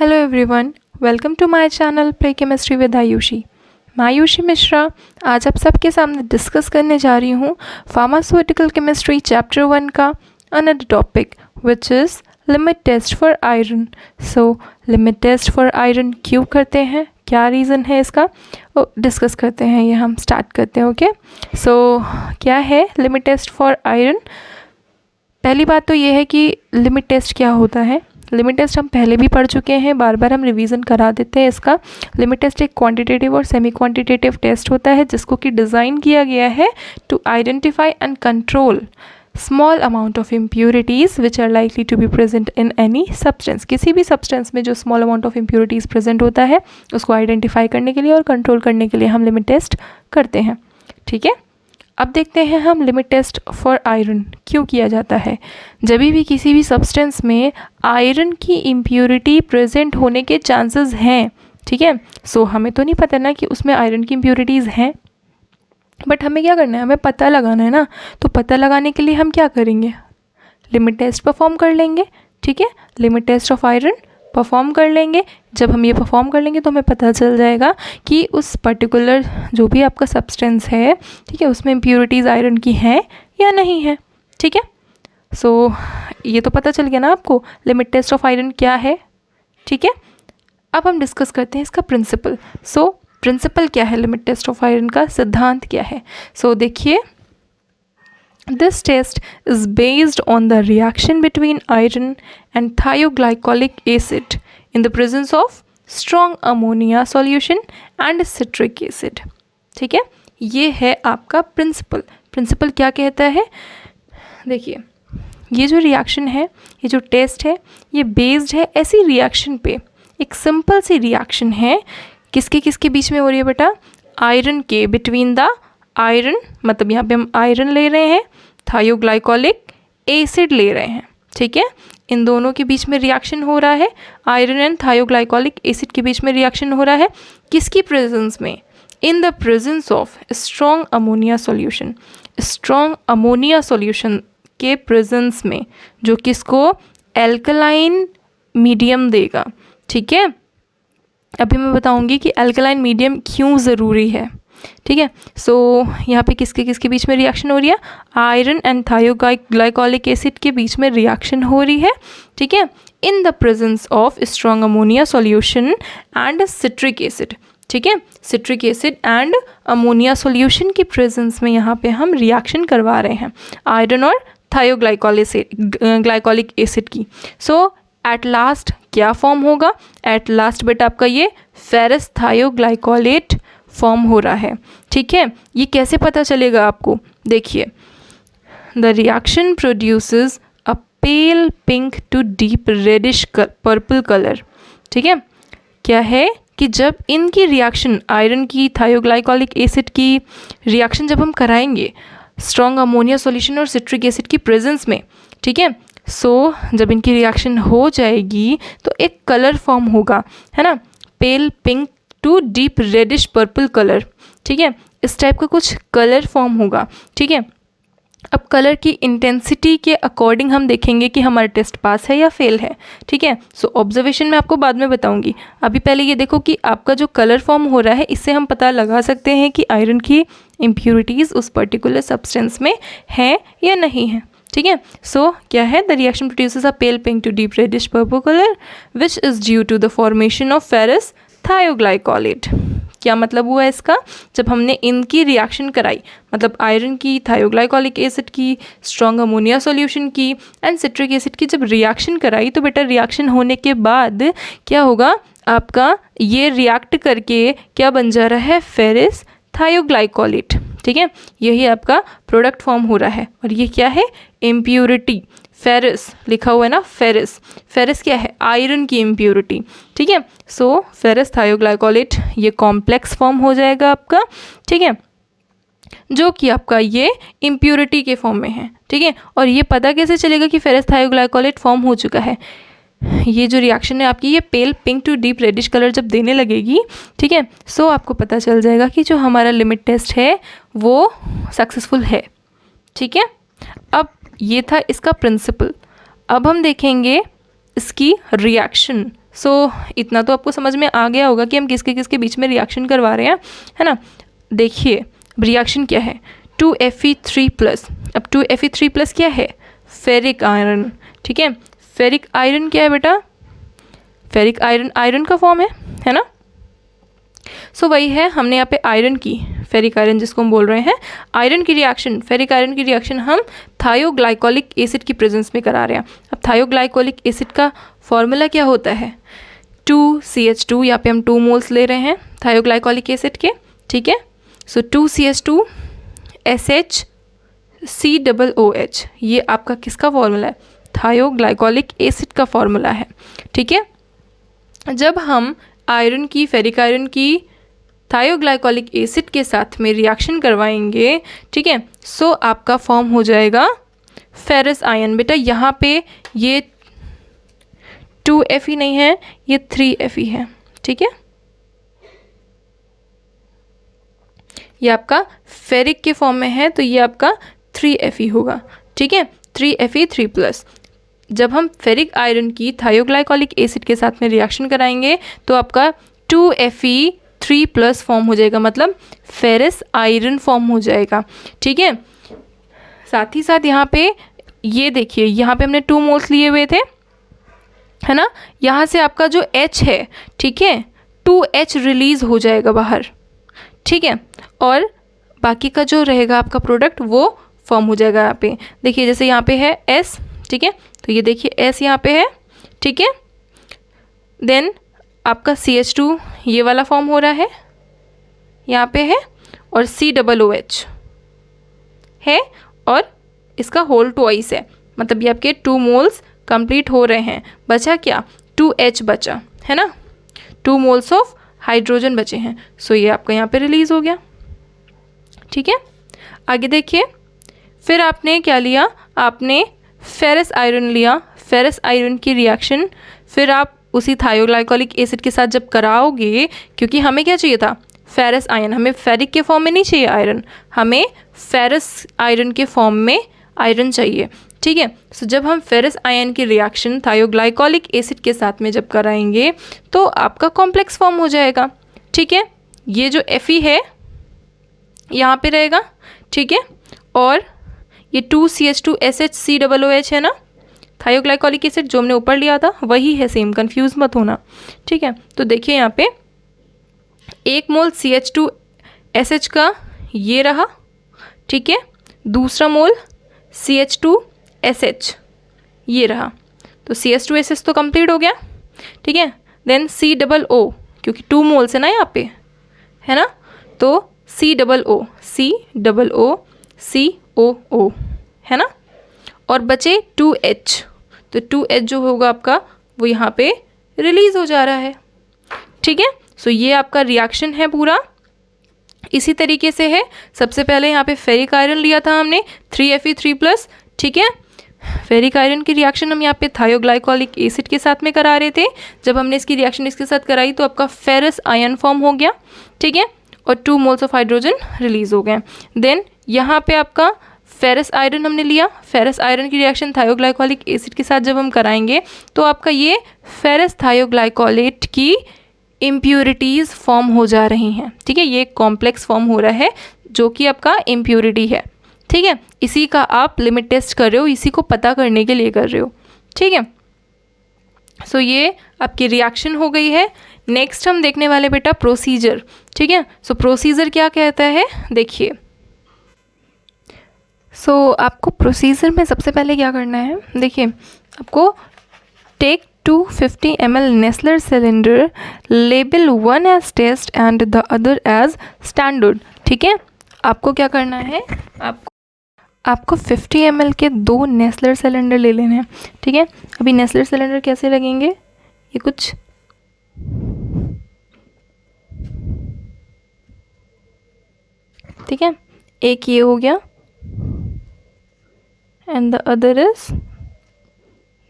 Hello everyone, welcome to my channel Play Chemistry with Ayushi. मैं आयुषी मिश्रा आज आप सबके सामने डिस्कस करने जा रही हूँ फार्मास्यूटिकल केमिस्ट्री चैप्टर 1 का another topic which is limit test for iron. So limit test for iron क्यों करते हैं, क्या रीज़न है इसका, डिस्कस करते हैं। ये हम स्टार्ट करते हैं। ओके, सो क्या है लिमिट टेस्ट फॉर आयरन। पहली बात तो ये है कि लिमिट टेस्ट क्या होता है। लिमिट टेस्ट हम पहले भी पढ़ चुके हैं, बार बार हम रिवीजन करा देते हैं इसका। लिमिट टेस्ट एक क्वांटिटेटिव और सेमी क्वांटिटेटिव टेस्ट होता है जिसको कि डिज़ाइन किया गया है to identify and control small amount of impurities which are likely to be present in any substance. किसी भी सब्सटेंस में जो small amount of impurities present होता है उसको आइडेंटिफाई करने के लिए और कंट्रोल करने के लिए हम लिमिट टेस्ट करते हैं। ठीक है, अब देखते हैं हम लिमिट टेस्ट फॉर आयरन क्यों किया जाता है। जब भी किसी भी सब्सटेंस में आयरन की इम्प्योरिटी प्रेजेंट होने के चांसेस हैं, ठीक है, सो हमें तो नहीं पता ना कि उसमें आयरन की इम्प्योरिटीज़ हैं, बट हमें क्या करना है, हमें पता लगाना है ना। तो पता लगाने के लिए हम क्या करेंगे, लिमिट टेस्ट परफॉर्म कर लेंगे। ठीक है, limit test of iron perform कर लेंगे। जब हम ये परफॉर्म कर लेंगे तो हमें पता चल जाएगा कि उस पर्टिकुलर जो भी आपका सब्सटेंस है, ठीक है, उसमें इम्प्योरिटीज़ आयरन की हैं या नहीं है। ठीक है, सो ये तो पता चल गया ना आपको लिमिट टेस्ट ऑफ आयरन क्या है। ठीक है, अब हम डिस्कस करते हैं इसका प्रिंसिपल। सो प्रिंसिपल क्या है लिमिट टेस्ट ऑफ आयरन का, सिद्धांत क्या है। सो देखिए, this test is based on the reaction between iron and thioglycolic acid in the presence of strong ammonia solution and citric acid। ठीक है, ये है आपका प्रिंसिपल। प्रिंसिपल क्या कहता है, देखिए ये जो रिएक्शन है, ये जो टेस्ट है, ये बेस्ड है ऐसी रिएक्शन पे। एक सिंपल सी रिएक्शन है, किसके किसके बीच में हो रही है बेटा, आयरन के, बिटवीन द आयरन, मतलब यहाँ पे हम आयरन ले रहे हैं, थायोग्लाइकोलिक एसिड ले रहे हैं। ठीक है, इन दोनों के बीच में रिएक्शन हो रहा है, आयरन एंड थायोग्लाइकोलिक एसिड के बीच में रिएक्शन हो रहा है। किसकी प्रेजेंस में, in the presence of strong ammonia solution. Strong ammonia solution के प्रेजेंस में, जो किसको एल्कलाइन मीडियम देगा। ठीक है, अभी मैं बताऊंगी कि एल्कलाइन मीडियम क्यों ज़रूरी है। ठीक है, सो यहाँ पे किसके किसके बीच में रिएक्शन हो रही है, आयरन एंड थायोग्लाइकोलिक एसिड के बीच में रिएक्शन हो रही है। ठीक है, in the presence of strong ammonia solution and citric acid. ठीक है, citric acid and ammonia solution की प्रेजेंस में यहाँ पे हम रिएक्शन करवा रहे हैं आयरन और थायोग्लाइकोलिक एसिड की। सो एट लास्ट क्या फॉर्म होगा, एट लास्ट बेटा आपका ये फेरस थायोग्लाइकोलेट फॉर्म हो रहा है। ठीक है, ये कैसे पता चलेगा आपको, देखिए, the reaction produces a pale pink to deep reddish purple colour. ठीक है, क्या है कि जब इनकी रिएक्शन, आयरन की थायोग्लाइकोलिक एसिड की रिएक्शन जब हम कराएंगे स्ट्रॉन्ग अमोनिया सॉल्यूशन और सिट्रिक एसिड की प्रेजेंस में, ठीक है, सो जब इनकी रिएक्शन हो जाएगी तो एक कलर फॉर्म होगा, है ना, pale pink to deep reddish purple colour. ठीक है, इस टाइप का कुछ कलर फॉर्म होगा। ठीक है, अब कलर की इंटेंसिटी के अकॉर्डिंग हम देखेंगे कि हमारा टेस्ट पास है या फेल है। ठीक है, सो ऑब्जर्वेशन में आपको बाद में बताऊंगी। अभी पहले ये देखो कि आपका जो कलर फॉर्म हो रहा है, इससे हम पता लगा सकते हैं कि आयरन की इम्प्योरिटीज़ उस पर्टिकुलर सब्सटेंस में है या नहीं है। ठीक है, सो क्या है, the reaction produces a pale pink to deep reddish purple colour which is due to the formation of ferrous thioglycolate. क्या मतलब हुआ इसका, जब हमने इनकी रिएक्शन कराई, मतलब आयरन की, थायोग्लाइकोलिक एसिड की, स्ट्रॉन्ग अमोनिया सॉल्यूशन की एंड सिट्रिक एसिड की जब रिएक्शन कराई, तो बेटा रिएक्शन होने के बाद क्या होगा, आपका ये रिएक्ट करके क्या बन जा रहा है, फेरस थायोग्लाइकोलेट। ठीक है, यही आपका प्रोडक्ट फॉर्म हो रहा है। और ये क्या है, इम्प्योरिटी, फेरस लिखा हुआ है ना, फेरस, फेरस क्या है, आयरन की इम्प्योरिटी। ठीक है, सो फेरस थायोग्लाइकोलेट ये कॉम्प्लेक्स फॉर्म हो जाएगा आपका। ठीक है, जो कि आपका ये इम्प्योरिटी के फॉर्म में है। ठीक है, और ये पता कैसे चलेगा कि फेरस थायोग्लाइकोलेट फॉर्म हो चुका है, ये जो रिएक्शन है आपकी, ये pale pink to deep reddish colour जब देने लगेगी, ठीक है, सो आपको पता चल जाएगा कि जो हमारा लिमिट टेस्ट है वो सक्सेसफुल है। ठीक है, अब ये था इसका प्रिंसिपल। अब हम देखेंगे इसकी रिएक्शन सो इतना तो आपको समझ में आ गया होगा कि हम किसके किसके बीच में रिएक्शन करवा रहे हैं, है ना। देखिए रिएक्शन क्या है, 2Fe3+। अब 2Fe3+ क्या है, फेरिक आयरन, ठीक है। फेरिक आयरन क्या है बेटा, फेरिक आयरन आयरन का फॉर्म है ना। सो वही है, हमने यहाँ पे आयरन की, फेरिक आयरन जिसको हम बोल रहे हैं, आयरन की रिएक्शन, फेरिक आयरन की रिएक्शन हम थायोग्लाइकोलिक एसिड की प्रेजेंस में करा रहे हैं। अब थायोग्लाइकोलिक एसिड का फॉर्मूला क्या होता है, 2CH2, यहाँ पे हम 2 मोल्स ले रहे हैं थायोग्लाइकोलिक एसिड के, ठीक है। सो 2CH2SHCOOH, ये आपका किसका फॉर्मूला है, थायोग्लाइकोलिक एसिड का फॉर्मूला है, ठीक है। जब हम आयरन की, फेरिक आयरन की थायोग्लाइकोलिक एसिड के साथ में रिएक्शन करवाएंगे, ठीक है, सो आपका फॉर्म हो जाएगा फेरस आयन। बेटा यहाँ पे ये 2Fe नहीं है, ये 3Fe है, ठीक है। ये आपका फेरिक के फॉर्म में है, तो ये आपका 3Fe होगा, ठीक है, 3Fe3+। जब हम फेरिक आयरन की थायोग्लाइकोलिक एसिड के साथ में रिएक्शन कराएंगे तो आपका 2Fe3+ फॉर्म हो जाएगा, मतलब फेरस आयरन फॉर्म हो जाएगा, ठीक है। साथ ही साथ यहाँ पे ये देखिए, यहाँ पे हमने 2 मोल्स लिए हुए थे, है ना। यहाँ से आपका जो H है, ठीक है, 2H रिलीज़ हो जाएगा बाहर, ठीक है, और बाकी का जो रहेगा आपका प्रोडक्ट वो फॉर्म हो जाएगा। यहाँ पे देखिए, जैसे यहाँ पे है S, ठीक है, तो ये देखिए S यहाँ पे है, ठीक है। देन आपका CH2 ये वाला फॉर्म हो रहा है, यहाँ पे है, और COOH है, और इसका होल ट्वाइस है, मतलब ये आपके 2 मोल्स कंप्लीट हो रहे हैं। बचा क्या, 2H बचा, है ना, 2 मोल्स ऑफ हाइड्रोजन बचे हैं। सो ये आपका यहाँ पे रिलीज़ हो गया, ठीक है। आगे देखिए, फिर आपने क्या लिया, आपने फेरस आयरन लिया, फेरस आयरन की रिएक्शन फिर आप उसी थायोग्लाइकोलिक एसिड के साथ जब कराओगे, क्योंकि हमें क्या चाहिए था, फेरस आयन, हमें फेरिक के फॉर्म में नहीं चाहिए आयरन, हमें फेरस आयरन के फॉर्म में आयरन चाहिए, ठीक है। सो जब हम फेरस आयन की रिएक्शन थायोग्लाइकोलिक एसिड के साथ में जब कराएंगे तो आपका कॉम्प्लेक्स फॉर्म हो जाएगा, ठीक है। ये जो Fe है यहाँ पे रहेगा, ठीक है, और ये 2CH2SHCOOH है ना, थायोग्लाइकोलिक एसिड जो हमने ऊपर लिया था वही है, सेम, कंफ्यूज मत होना, ठीक है। तो देखिए यहाँ पे 1 मोल CH2SH का ये रहा, ठीक है, दूसरा मोल CH2SH ये रहा, तो CH2SH तो कंप्लीट हो गया, ठीक है। देन COO, क्योंकि 2 मोल्स है ना यहाँ पे, है ना, तो COO है ना, और बचे 2H, तो 2H जो होगा आपका वो यहाँ पे रिलीज़ हो जा रहा है, ठीक है। सो ये आपका रिएक्शन है पूरा इसी तरीके से है। सबसे पहले यहाँ पे फेरिक आयरन लिया था हमने 3Fe3+, ठीक है। फेरिक आयरन की रिएक्शन हम यहाँ पे थायोग्लाइकोलिक एसिड के साथ में करा रहे थे। जब हमने इसकी रिएक्शन इसके साथ कराई तो आपका फेरस आयन फॉर्म हो गया, ठीक है, और 2 मोल्स ऑफ हाइड्रोजन रिलीज़ हो गए। देन यहाँ पे आपका फेरस आयरन हमने लिया, फेरस आयरन की रिएक्शन थायोग्लाइकोलिक एसिड के साथ जब हम कराएंगे तो आपका ये फेरस थायोग्लाइकोलेट की इम्प्योरिटीज़ फॉर्म हो जा रही हैं, ठीक है। ये कॉम्प्लेक्स फॉर्म हो रहा है जो कि आपका इम्प्योरिटी है, ठीक है। इसी का आप लिमिट टेस्ट कर रहे हो, इसी को पता करने के लिए कर रहे हो, ठीक है। सो ये आपकी रिएक्शन हो गई है। नेक्स्ट हम देखने वाले बेटा प्रोसीजर, ठीक है। सो प्रोसीजर क्या कहता है, देखिए। सो आपको प्रोसीजर में सबसे पहले क्या करना है, देखिए, आपको take 250 ml Nessler cylinder, label 1 as test and the other as standard, ठीक है। आपको क्या करना है, आपको 50 ml के 2 नेस्लर सिलेंडर ले लेने हैं, ठीक है। अभी नेस्लर सिलेंडर कैसे लगेंगे, ये कुछ ठीक है, एक ये हो गया and the other is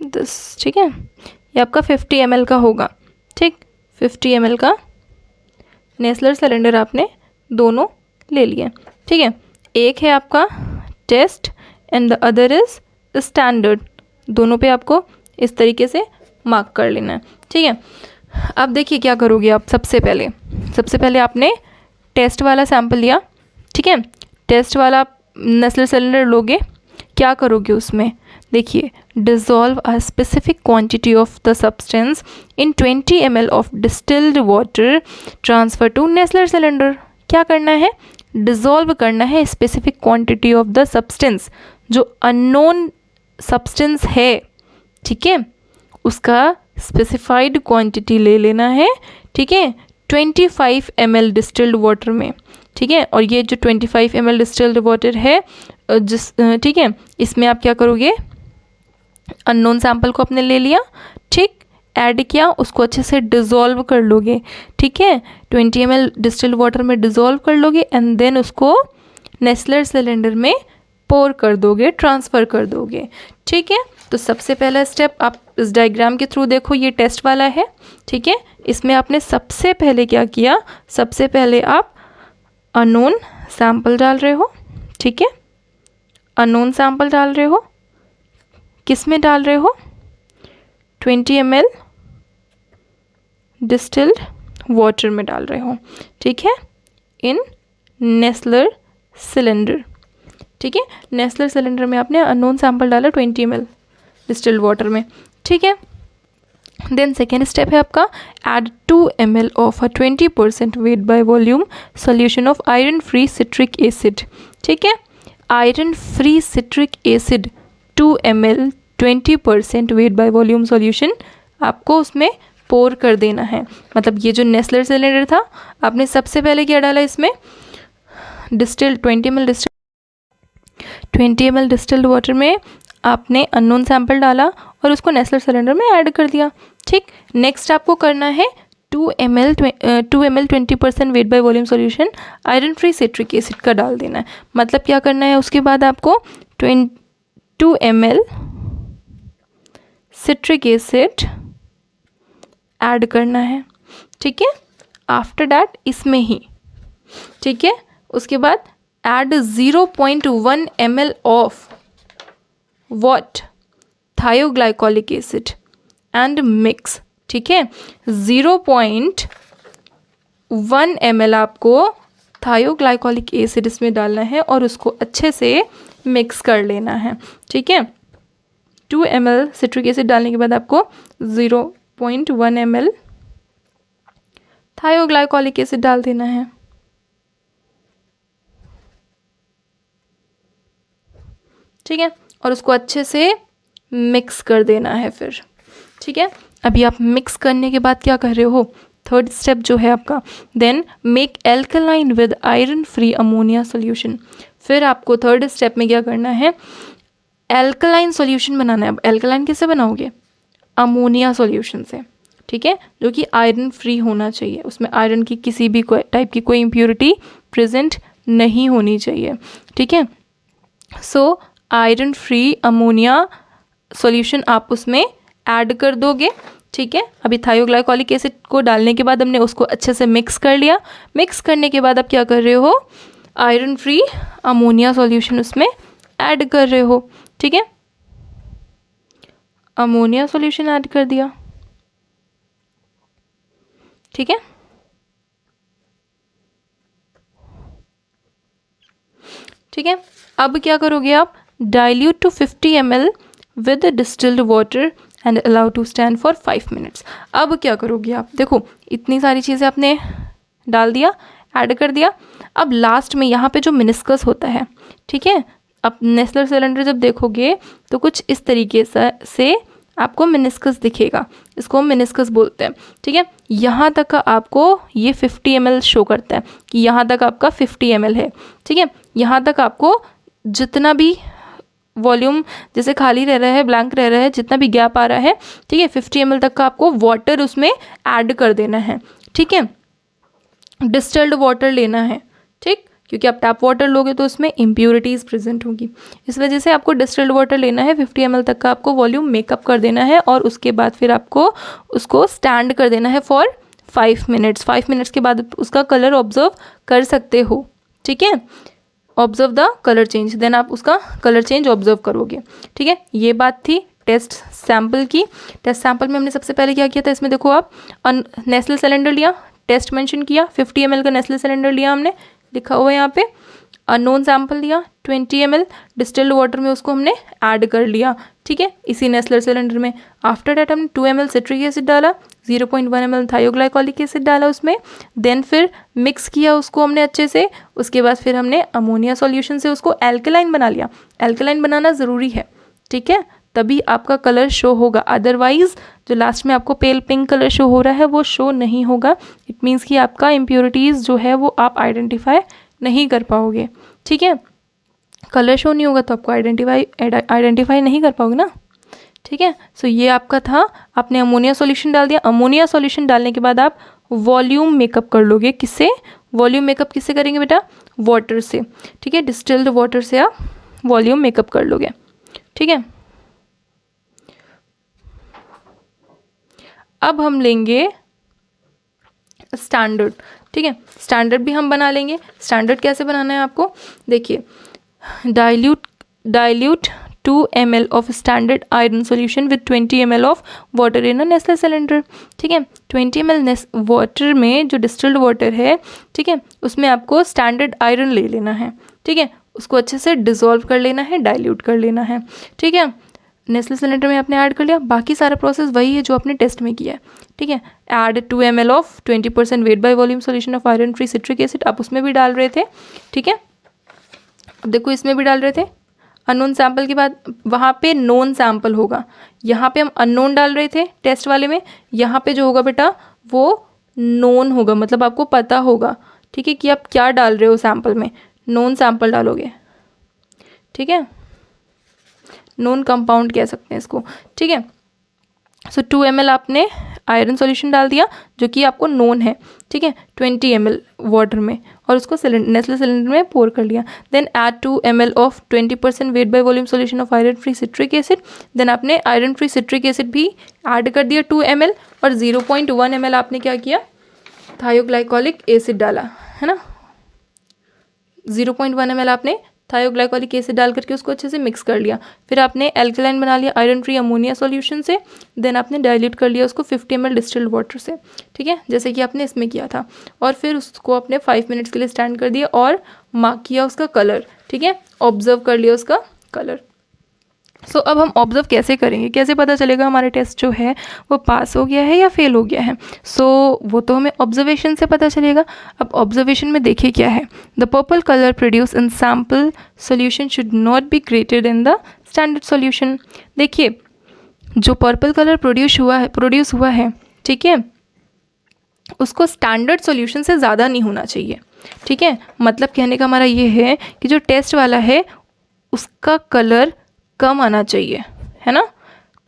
this, ठीक है। ये आपका 50 ml का होगा, ठीक, 50 ml का नेस्लर सिलेंडर आपने दोनों ले लिए, ठीक है। एक है आपका test and the other is standard, दोनों पे आपको इस तरीके से मार्क कर लेना है, ठीक है। अब देखिए क्या करोगे आप। सबसे पहले आपने टेस्ट वाला सैंपल लिया, ठीक है। टेस्ट वाला नेस्लर सिलेंडर लोगे, क्या करोगे उसमें, देखिए, dissolve a specific quantity of the substance in 20 ml of distilled water, transfer to Nessler cylinder. क्या करना है, डिज़ोल्व करना है specific quantity of the substance, जो अननोन सब्सटेंस है, ठीक है, उसका स्पेसिफाइड क्वांटिटी ले लेना है, ठीक है, 25 ml डिस्टिल्ड वाटर में, ठीक है। और ये जो 25 ml डिस्टिल्ड वाटर है ठीक है, इसमें आप क्या करोगे, अननोन सैंपल को आपने ले लिया, ठीक, ऐड किया, उसको अच्छे से डिज़ोल्व कर लोगे, ठीक है, 20 ml डिस्टिल्ड वाटर में डिज़ोल्व कर लोगे एंड देन उसको नेस्लर सिलेंडर में पोर कर दोगे, ट्रांसफ़र कर दोगे, ठीक है। तो सबसे पहला स्टेप आप इस डायग्राम के थ्रू देखो, ये टेस्ट वाला है, ठीक है। इसमें आपने सबसे पहले क्या किया, सबसे पहले आप अननोन सैंपल डाल रहे हो, ठीक है, अननोन सैंपल डाल रहे हो, किस में डाल रहे हो, 20 ml डिस्टिल्ड वाटर में डाल रहे हो, ठीक है, इन नेस्लर सिलेंडर, ठीक है। नेस्लर सिलेंडर में आपने अननोन सैंपल डाला 20 ml डिस्टिल्ड वाटर में, ठीक है। देन सेकेंड स्टेप है आपका, add 2 ml of a 20% weight by volume solution of iron free citric acid, ठीक है। Iron free citric acid 2 ml 20% weight by volume solution आपको उसमें पोर कर देना है। मतलब ये जो नेस्लर सिलेंडर था, आपने सबसे पहले क्या डाला इसमें, 20 ml डिस्टिल्ड वाटर में आपने अननोन सैंपल डाला और उसको नेस्लर सिलेंडर में ऐड कर दिया, ठीक। नेक्स्ट आपको करना है 2 ml 20% weight by volume solution iron free citric acid का डाल देना है। मतलब क्या करना है, उसके बाद आपको 2 ml सिट्रिक एसिड ऐड करना है, ठीक है। आफ्टर दैट इसमें ही, ठीक है, उसके बाद add 0.1 ml of what, थायोग्लाइकोलिक acid and mix, ठीक है। 0.1 ml आपको थायोग्लाइकोलिक एसिड इसमें डालना है और उसको अच्छे से मिक्स कर लेना है, ठीक है। 2 ml सिट्रिक एसिड डालने के बाद आपको 0.1 ml थायोग्लाइकोलिक एसिड डाल देना है, ठीक है, और उसको अच्छे से मिक्स कर देना है फिर, ठीक है। अभी आप मिक्स करने के बाद क्या कर रहे हो, थर्ड स्टेप जो है आपका, then make alkaline with iron free ammonia solution. फिर आपको थर्ड स्टेप में क्या करना है, एल्कलाइन सॉल्यूशन बनाना है। अब एल्कलाइन कैसे बनाओगे, अमोनिया सॉल्यूशन से, ठीक है, जो कि आयरन फ्री होना चाहिए, उसमें आयरन की किसी भी टाइप की कोई इम्प्योरिटी प्रेजेंट नहीं होनी चाहिए, ठीक है। So iron free ammonia solution आप उसमें ऐड कर दोगे, ठीक है। अभी थायोग्लाइकोलिक एसिड को डालने के बाद हमने उसको अच्छे से मिक्स कर लिया। मिक्स करने के बाद आप क्या कर रहे हो, आयरन फ्री अमोनिया सॉल्यूशन उसमें ऐड कर रहे हो, ठीक है। अमोनिया सॉल्यूशन ऐड कर दिया, ठीक है। ठीक है, अब क्या करोगे आप, dilute to 50 ml with distilled water and allow to stand for 5 minutes. अब क्या करोगे आप, देखो इतनी सारी चीज़ें आपने डाल दिया, ऐड कर दिया। अब लास्ट में यहाँ पे जो मिनिस्कस होता है, ठीक है, अब नेस्लर सिलेंडर जब देखोगे तो कुछ इस तरीके से आपको मिनिस्कस दिखेगा, इसको हम मिनिस्कस बोलते हैं, ठीक है। यहाँ तक का आपको ये 50 ml शो करता है कि यहाँ तक आपका 50 ml है, ठीक है। यहाँ तक आपको जितना भी वॉल्यूम जैसे खाली रह रहा है, ब्लैंक रह रहा है, जितना भी गैप आ रहा है, ठीक है, 50 ml तक का आपको वाटर उसमें ऐड कर देना है, ठीक है। डिस्टिल्ड वाटर लेना है, ठीक, क्योंकि आप टैप वाटर लोगे तो उसमें इम्प्योरिटीज़ प्रेजेंट होगी, इस वजह से आपको डिस्टिल्ड वाटर लेना है। 50 ml तक का आपको वॉल्यूम मेकअप कर देना है और उसके बाद फिर आपको उसको स्टैंड कर देना है फॉर 5 मिनट्स। 5 मिनट्स के बाद उसका कलर ऑब्जर्व कर सकते हो, ठीक है, observe the colour change, then आप उसका कलर चेंज ऑब्जर्व करोगे, ठीक है। ये बात थी टेस्ट सैंपल की। टेस्ट सैंपल में हमने सबसे पहले क्या किया था, इसमें देखो आप नेस्ले सिलेंडर लिया, टेस्ट मेंशन किया, 50 ml का नेस्ले सिलेंडर लिया हमने, लिखा हुआ है यहाँ पे। अननोन सैंपल लिया 20 ml डिस्टिल्ड वाटर में, उसको हमने ऐड कर लिया, ठीक है, इसी नेस्ले सिलेंडर में। आफ्टर डैट हमने 2 ml सिट्रिक एसिड डाला, 0.1 ml थायोग्लाइकोलिक एसिड डाला उसमें, देन फिर मिक्स किया उसको हमने अच्छे से। उसके बाद फिर हमने अमोनिया सॉल्यूशन से उसको एल्कलाइन बना लिया। एल्कलाइन बनाना ज़रूरी है, ठीक है, तभी आपका कलर शो होगा, अदरवाइज जो लास्ट में आपको पेल पिंक कलर शो हो रहा है वो शो नहीं होगा। इट मीन्स कि आपका इम्प्योरिटीज़ जो है वो आप आइडेंटिफाई नहीं कर पाओगे, ठीक है, कलर शो नहीं होगा तो आपको आइडेंटिफाई नहीं कर पाओगे ना, ठीक है। सो ये आपका था, आपने अमोनिया सॉल्यूशन डाल दिया। अमोनिया सॉल्यूशन डालने के बाद आप वॉल्यूम मेकअप कर लोगे, किससे, वॉल्यूम मेकअप किससे करेंगे बेटा, वाटर से, ठीक है, डिस्टिल्ड वाटर से आप वॉल्यूम मेकअप कर लोगे, ठीक है। अब हम लेंगे स्टैंडर्ड, ठीक है, स्टैंडर्ड भी हम बना लेंगे। स्टैंडर्ड कैसे बनाना है आपको, देखिए, dilute 2 ml of standard iron solution with 20 ml of water in a Nestle cylinder, ठीक है। 20 ml वाटर में जो डिस्टिल्ड वाटर है, ठीक है, उसमें आपको स्टैंडर्ड आयरन ले लेना है, ठीक है, उसको अच्छे से डिसॉल्व कर लेना है, डाइल्यूट कर लेना है, ठीक है। नेस्ले सिलेंडर में आपने ऐड कर लिया, बाकी सारा प्रोसेस वही है जो आपने टेस्ट में किया है, ठीक है। Add 2 ml of 20% weight by volume solution of iron free citric acid, आप उसमें भी डाल रहे थे, ठीक है। अब देखो इसमें भी डाल रहे थे। अननोन सैंपल के बाद वहाँ पे नोन सैंपल होगा, यहाँ पे हम अननोन डाल रहे थे टेस्ट वाले में, यहाँ पे जो होगा बेटा वो नोन होगा, मतलब आपको पता होगा, ठीक है, कि आप क्या डाल रहे हो सैंपल में, नोन सैंपल डालोगे, ठीक है, नोन कंपाउंड कह सकते हैं इसको, ठीक है। सो 2 ml आपने आयरन सॉल्यूशन डाल दिया जो कि आपको नोन है, ठीक है, 20 ml वाटर में, और उसको नेस्ले सिलेंडर में पोर कर लिया। Then add 2 ml of 20% weight by volume solution of iron free citric acid, then आपने आयरन फ्री सिट्रिक एसिड भी ऐड कर दिया 2 ml, और 0.1 ml आपने क्या किया, थायोग्लाइकोलिक एसिड डाला, है ना, 0.1 ml आपने थायोग्लाइकोलिक एसिड डाल करके उसको अच्छे से मिक्स कर लिया। फिर आपने एल्कलाइन बना लिया आयरन फ्री अमोनिया सॉल्यूशन से, देन आपने डाइल्यूट कर लिया उसको 50 ml डिस्टिल्ड वाटर से, ठीक है, जैसे कि आपने इसमें किया था, और फिर उसको आपने 5 मिनट्स के लिए स्टैंड कर दिया और मार्क किया उसका कलर, ठीक है, ऑब्जर्व कर लिया उसका कलर। सो अब हम ऑब्जर्व कैसे करेंगे, कैसे पता चलेगा हमारा टेस्ट जो है वो पास हो गया है या फेल हो गया है। सो वो तो हमें ऑब्जर्वेशन से पता चलेगा। अब ऑब्जर्वेशन में देखिए क्या है, the purple colour produce in sample solution should not be greater in the standard solution. देखिए जो पर्पल कलर प्रोड्यूस हुआ है, ठीक है, उसको स्टैंडर्ड सोल्यूशन से ज़्यादा नहीं होना चाहिए, ठीक है। मतलब कहने का हमारा ये है कि जो टेस्ट वाला है उसका कलर कम आना चाहिए, है ना,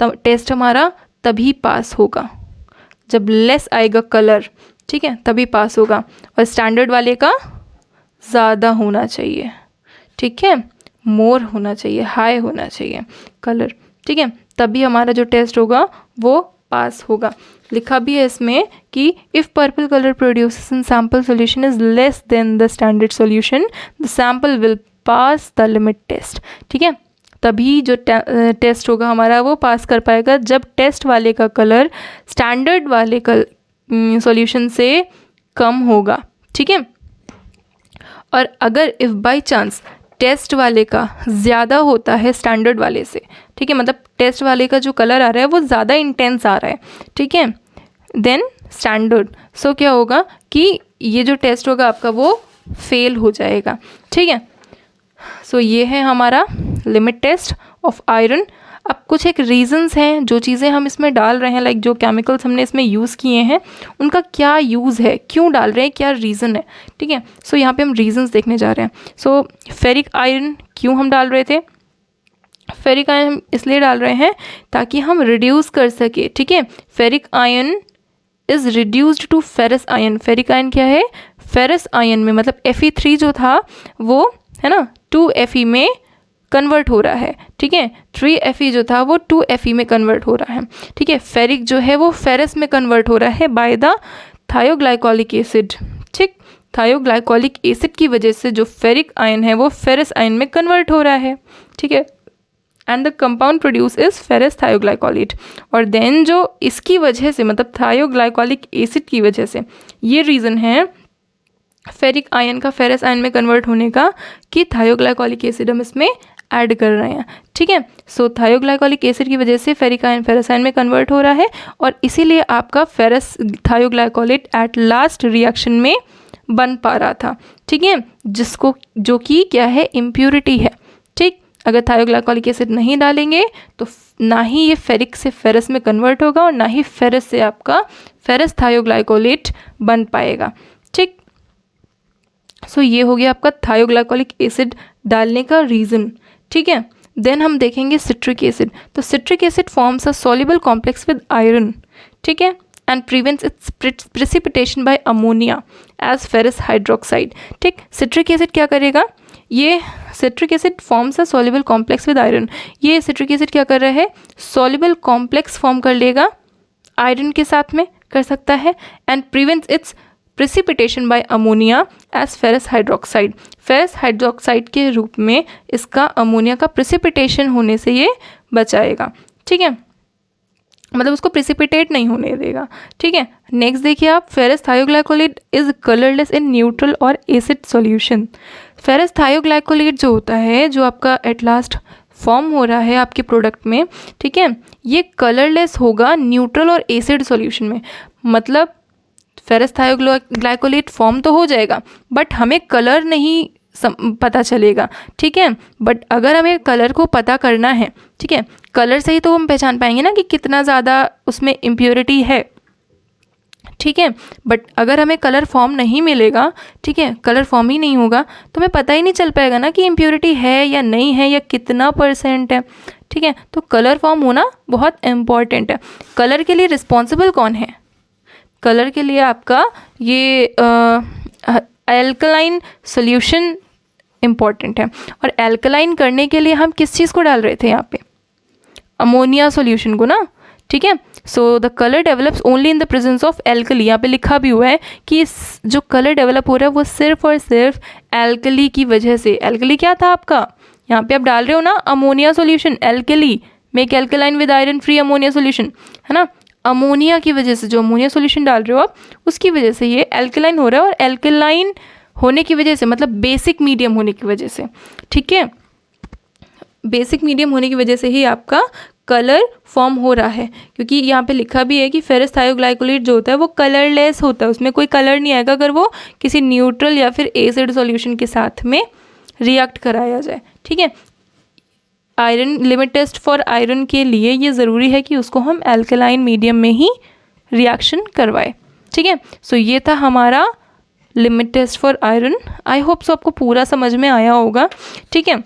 तब टेस्ट हमारा तभी पास होगा, जब लेस आएगा कलर, ठीक है, तभी पास होगा, और स्टैंडर्ड वाले का ज़्यादा होना चाहिए, ठीक है, मोर होना चाहिए, हाई होना चाहिए कलर, ठीक है, तभी हमारा जो टेस्ट होगा वो पास होगा। लिखा भी है इसमें कि if purple colour produces in sample solution is less than the standard solution the sample will pass the limit test, ठीक है, तभी जो टेस्ट होगा हमारा वो पास कर पाएगा जब टेस्ट वाले का कलर स्टैंडर्ड वाले सॉल्यूशन से कम होगा, ठीक है। और अगर इफ़ बाय चांस टेस्ट वाले का ज़्यादा होता है स्टैंडर्ड वाले से, ठीक है, मतलब टेस्ट वाले का जो कलर आ रहा है वो ज़्यादा इंटेंस आ रहा है, ठीक है, देन स्टैंडर्ड, सो क्या होगा कि ये जो टेस्ट होगा आपका वो फेल हो जाएगा, ठीक है। सो ये है हमारा लिमिट टेस्ट ऑफ आयरन। अब कुछ एक रीज़न्स हैं, जो चीज़ें हम इसमें डाल रहे हैं, लाइक जो केमिकल्स हमने इसमें यूज़ किए हैं उनका क्या यूज़ है, क्यों डाल रहे हैं, क्या रीज़न है, ठीक है। सो यहाँ पे हम रीज़न्स देखने जा रहे हैं। सो फेरिक आयरन क्यों हम डाल रहे थे, फेरिक आयरन हम इसलिए डाल रहे हैं ताकि हम रिड्यूस कर सके, ठीक है। Ferric iron is reduced to ferrous ion. Ferric ion क्या है, फेरस आयन में, मतलब Fe3 जो था वो, है ना, 2Fe में कन्वर्ट हो रहा है, ठीक है, 3Fe जो था वो 2Fe में कन्वर्ट हो रहा है, ठीक है। फेरिक जो है वो फेरस में कन्वर्ट हो रहा है बाय द थायोग्लाइकोलिक एसिड, ठीक, थायोग्लाइकोलिक एसिड की वजह से जो फेरिक आयन है वो फेरस आयन में कन्वर्ट हो रहा है, ठीक है। And the compound produce is ferrous thioglycolate. और देन जो इसकी वजह से मतलब थायोग्लाइकोलिक एसिड की वजह से ये रीज़न है फेरिक आयन का फेरस आयन में कन्वर्ट होने का कि थायोग्लाइकोलिक एसिड हम इसमें ऐड कर रहे हैं। ठीक है, सो थायोग्लाइकोलिक एसिड की वजह से फेरिक आयन फेरस आयन में कन्वर्ट हो रहा है और इसीलिए आपका फेरस थायोग्लाइकोलेट एट लास्ट रिएक्शन में बन पा रहा था। ठीक है, जिसको जो कि क्या है, इम्प्योरिटी है। ठीक, अगर थायोग्लाइकोलिक एसिड नहीं डालेंगे तो ना ही ये फेरिक से फेरस में कन्वर्ट होगा और ना ही फेरस से आपका फेरस थायोग्लाइकोलेट बन पाएगा। ठीक, सो ये हो गया आपका थायोग्लाइकोलिक एसिड डालने का रीज़न। ठीक है, देन हम देखेंगे सिट्रिक एसिड। तो citric acid forms a soluble complex with iron. ठीक है, and prevents its precipitation by ammonia as ferrous hydroxide. ठीक, सिट्रिक एसिड क्या करेगा, ये citric acid forms a soluble complex with iron. ये सिट्रिक एसिड क्या कर रहा है, सॉल्युबल कॉम्प्लेक्स फॉर्म कर लेगा, आयरन के साथ में कर सकता है, and prevents its precipitation by ammonia as ferrous hydroxide. Ferrous hydroxide के रूप में इसका अमोनिया का प्रेसिपिटेशन होने से ये बचाएगा। ठीक है, मतलब उसको प्रेसिपिटेट नहीं होने देगा। ठीक है, नेक्स्ट देखिए आप, ferrous thioglycolate is colourless in neutral और एसिड सॉल्यूशन। फेरस थायोग्लाइकोलेट जो होता है, जो आपका एट लास्ट फॉर्म हो रहा है आपके प्रोडक्ट में, ठीक है, ये कलरलेस होगा न्यूट्रल और एसिड सॉल्यूशन में। मतलब फेरस थायोग्लाइकोलेट फॉर्म तो हो जाएगा बट हमें कलर नहीं पता चलेगा। ठीक है, बट अगर हमें कलर को पता करना है, ठीक है, कलर से ही तो हम पहचान पाएंगे ना कि कितना ज़्यादा उसमें इम्प्योरिटी है। ठीक है, बट अगर हमें कलर फॉर्म नहीं मिलेगा, ठीक है, कलर फॉर्म ही नहीं होगा तो हमें पता ही नहीं चल पाएगा ना कि इम्प्योरिटी है या नहीं है या कितना परसेंट है। ठीक है, तो कलर फॉर्म होना बहुत इम्पॉर्टेंट है। कलर के लिए रिस्पॉन्सिबल कौन है, कलर के लिए आपका ये एल्कलाइन सॉल्यूशन इम्पॉर्टेंट है। और एल्कलाइन करने के लिए हम किस चीज़ को डाल रहे थे यहाँ पे, अमोनिया सॉल्यूशन को ना। ठीक है, so the colour develops only in the presence of alkali. यहाँ पे लिखा भी हुआ है कि जो कलर डेवलप हो रहा है वो सिर्फ और सिर्फ एल्कली की वजह से। एल्कली क्या था आपका, यहाँ पे आप डाल रहे हो ना ammonia solution, alkali make alkaline with iron free ammonia solution, है ना। अमोनिया की वजह से, जो अमोनिया सॉल्यूशन डाल रहे हो आप, उसकी वजह से ये एल्कलाइन हो रहा है। और एल्कलाइन होने की वजह से मतलब बेसिक मीडियम होने की वजह से, ठीक है, बेसिक मीडियम होने की वजह से ही आपका कलर फॉर्म हो रहा है। क्योंकि यहाँ पे लिखा भी है कि फेरस थायोग्लाइकोलेट जो होता है वो कलरलेस होता है, उसमें कोई कलर नहीं आएगा अगर वो किसी न्यूट्रल या फिर एसिड सॉल्यूशन के साथ में रिएक्ट कराया जाए। ठीक है, iron limit test for iron के लिए ये ज़रूरी है कि उसको हम एल्कलाइन मीडियम में ही रिएक्शन करवाएं। ठीक है, सो ये था हमारा limit test for iron. I hope so आपको पूरा समझ में आया होगा। ठीक है,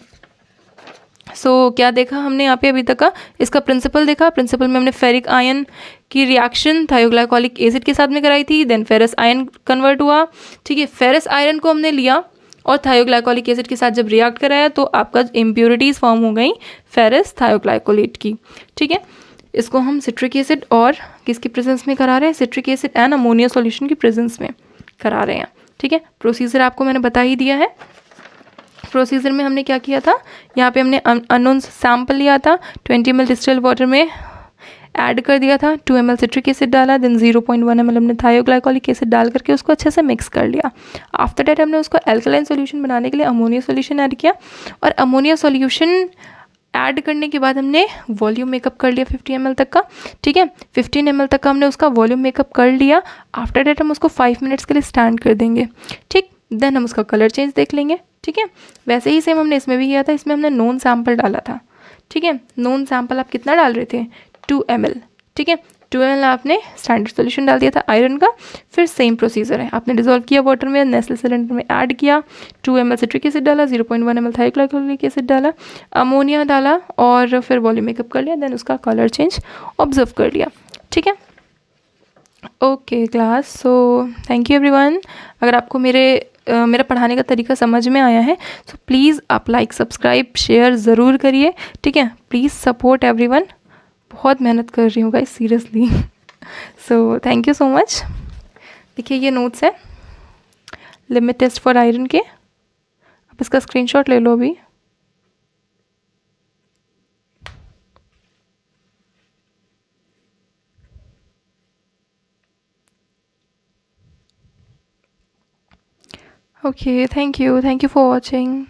सो क्या देखा हमने यहाँ पे अभी तक का, इसका प्रिंसिपल देखा। प्रिंसिपल में हमने फेरिक आयन की रिएक्शन थायोग्लाइकोलिक एसिड के साथ में कराई थी, देन फेरस आयन कन्वर्ट हुआ। ठीक है, फेरस आयरन को हमने लिया और थायोग्लाइकोलिक एसिड के साथ जब रिएक्ट कराया तो आपका इम्प्योरिटीज़ फॉर्म हो गई फेरस थायोग्लाइकोलेट की। ठीक है, इसको हम सिट्रिक एसिड और किसकी प्रेजेंस में करा रहे हैं, citric acid and ammonia solution की प्रेजेंस में करा रहे हैं। ठीक है, प्रोसीजर आपको मैंने बता ही दिया है। प्रोसीजर में हमने क्या किया था, यहाँ पे हमने अननोन सैंपल लिया था, 20 ml डिस्टिल्ड वाटर में ऐड कर दिया था, 2 ml सिट्रिक एसिड डाला, देन 0.1 ml हमने थायोग्लाइकोलिक एसिड डाल करके उसको अच्छे से मिक्स कर लिया। आफ्टर डैट हमने उसको एल्कलाइन सॉल्यूशन बनाने के लिए अमोनिया सॉल्यूशन ऐड किया और अमोनिया सॉल्यूशन ऐड करने के बाद हमने वॉल्यूम मेकअप कर लिया 50 ml तक का। ठीक है, 15 ml तक का हमने उसका वॉल्यूम मेकअप कर लिया। आफ्टर डैट हम उसको 5 मिनट्स के लिए स्टैंड कर देंगे। ठीक, देन हम उसका कलर चेंज देख लेंगे। ठीक है, वैसे ही सेम हमने इसमें भी किया था, इसमें हमने नोन सैंपल डाला था। ठीक है, नोन सैंपल आप कितना डाल रहे थे, 2 ml। ठीक है, 2 ml आपने स्टैंडर्ड सॉल्यूशन डाल दिया था आयरन का। फिर सेम प्रोसीजर है, आपने डिजोल्व किया वाटर में, नेस्ले सिलेंडर में ऐड किया, 2 ml सिट्रिक एसिड डाला, 0.1 ml थायोग्लाइकोलिक एसिड डाला, अमोनिया डाला और फिर वॉल्यूम मेकअप कर लिया, देन उसका कलर चेंज ऑब्जर्व कर लिया। ठीक है, okay class, so thank you everyone. अगर आपको मेरा पढ़ाने का तरीका समझ में आया है सो प्लीज़ आप लाइक सब्सक्राइब शेयर ज़रूर करिए। ठीक है, प्लीज़ सपोर्ट एवरीवन। बहुत मेहनत कर रही हूँ guys, seriously. So thank you so much. देखिए ये नोट्स है लिमिट टेस्ट फॉर आयरन के, आप इसका स्क्रीनशॉट ले लो अभी। Okay, thank you. Thank you for watching.